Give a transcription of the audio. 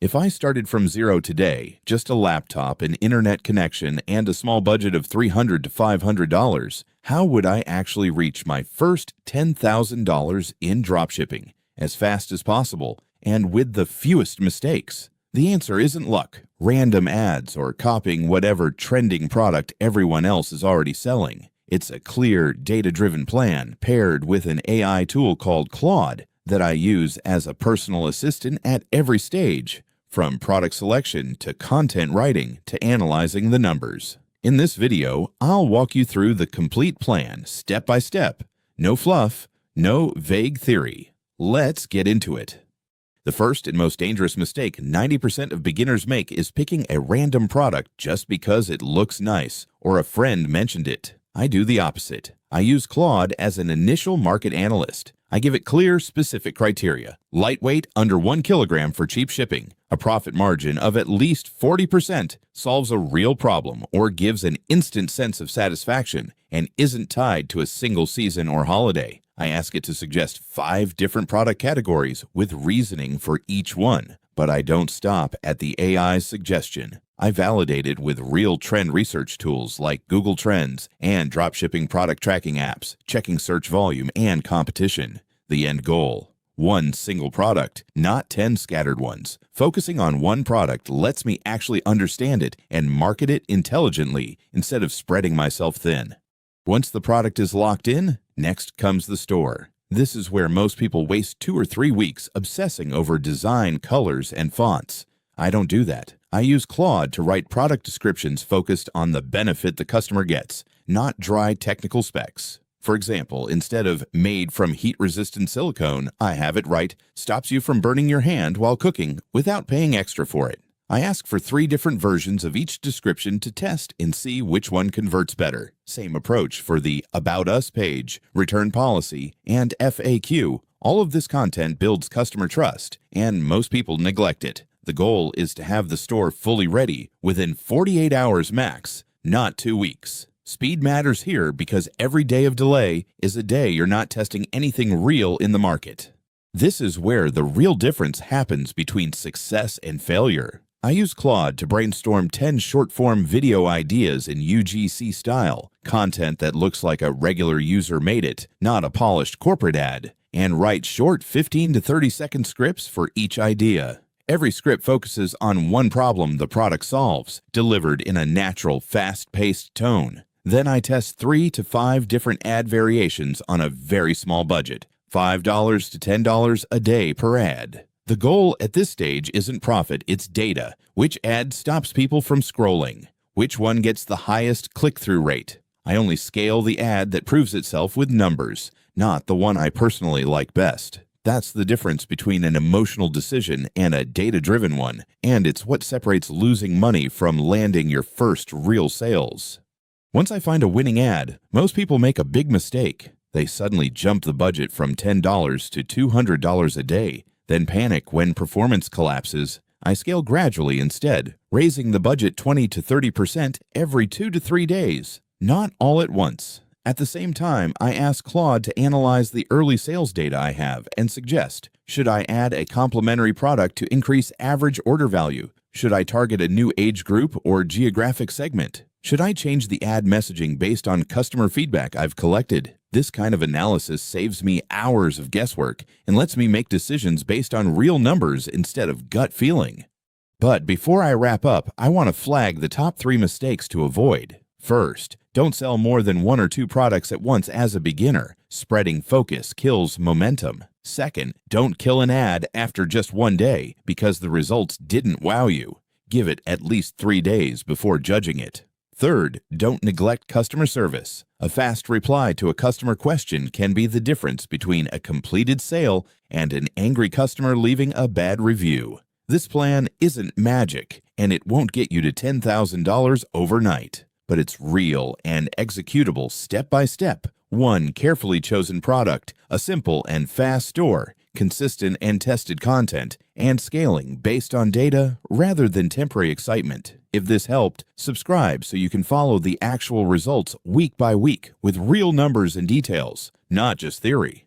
If I started from zero today, just a laptop, an internet connection, and a small budget of $300 to $500, how would I actually reach my first $10,000 in dropshipping as fast as possible and with the fewest mistakes? The answer isn't luck, random ads, or copying whatever trending product everyone else is already selling. It's a clear, data-driven plan paired with an AI tool called Claude that I use as a personal assistant at every stage, from product selection to content writing to analyzing the numbers. In this video, I'll walk you through the complete plan step by step. No fluff, no vague theory. Let's get into it. The first and most dangerous mistake 90% of beginners make is picking a random product just because it looks nice or a friend mentioned it. I do the opposite. I use Claude as an initial market analyst. I give it clear, specific criteria. Lightweight, under 1 kilogram for cheap shipping. A profit margin of at least 40%, solves a real problem or gives an instant sense of satisfaction and isn't tied to a single season or holiday. I ask it to suggest 5 different product categories with reasoning for each one. But I don't stop at the AI's suggestion. I validate it with real trend research tools like Google Trends and dropshipping product tracking apps, checking search volume and competition. The end goal: one single product, not 10 scattered ones. Focusing on one product lets me actually understand it and market it intelligently instead of spreading myself thin. Once the product is locked in, next comes the store. This is where most people waste 2 or 3 weeks obsessing over design, colors, and fonts. I don't do that. I use Claude to write product descriptions focused on the benefit the customer gets, not dry technical specs. For example, instead of made from heat-resistant silicone, I have it write, stops you from burning your hand while cooking without paying extra for it. I ask for 3 different versions of each description to test and see which one converts better. Same approach for the About Us page, return policy, and FAQ. All of this content builds customer trust, and most people neglect it. The goal is to have the store fully ready within 48 hours max, not 2 weeks. Speed matters here because every day of delay is a day you're not testing anything real in the market. This is where the real difference happens between success and failure. I use Claude to brainstorm 10 short-form video ideas in UGC style, content that looks like a regular user made it, not a polished corporate ad, and write short 15 to 30-second scripts for each idea. Every script focuses on one problem the product solves, delivered in a natural, fast-paced tone. Then I test 3 to 5 different ad variations on a very small budget, $5 to $10 a day per ad. The goal at this stage isn't profit, it's data. Which ad stops people from scrolling? Which one gets the highest click-through rate? I only scale the ad that proves itself with numbers, not the one I personally like best. That's the difference between an emotional decision and a data-driven one, and it's what separates losing money from landing your first real sales. Once I find a winning ad, most people make a big mistake. They suddenly jump the budget from $10 to $200 a day, then panic when performance collapses. I scale gradually instead, raising the budget 20 to 30% every 2 to 3 days, not all at once. At the same time, I ask Claude to analyze the early sales data I have and suggest, should I add a complementary product to increase average order value? Should I target a new age group or geographic segment? Should I change the ad messaging based on customer feedback I've collected? This kind of analysis saves me hours of guesswork and lets me make decisions based on real numbers instead of gut feeling. But before I wrap up, I want to flag the top 3 mistakes to avoid. First, don't sell more than 1 or 2 products at once as a beginner. Spreading focus kills momentum. Second, don't kill an ad after just 1 day because the results didn't wow you. Give it at least 3 days before judging it. Third, don't neglect customer service. A fast reply to a customer question can be the difference between a completed sale and an angry customer leaving a bad review. This plan isn't magic, and it won't get you to $10,000 overnight. But it's real and executable step by step. One carefully chosen product, a simple and fast store, consistent and tested content, and scaling based on data rather than temporary excitement. If this helped, subscribe so you can follow the actual results week by week with real numbers and details, not just theory.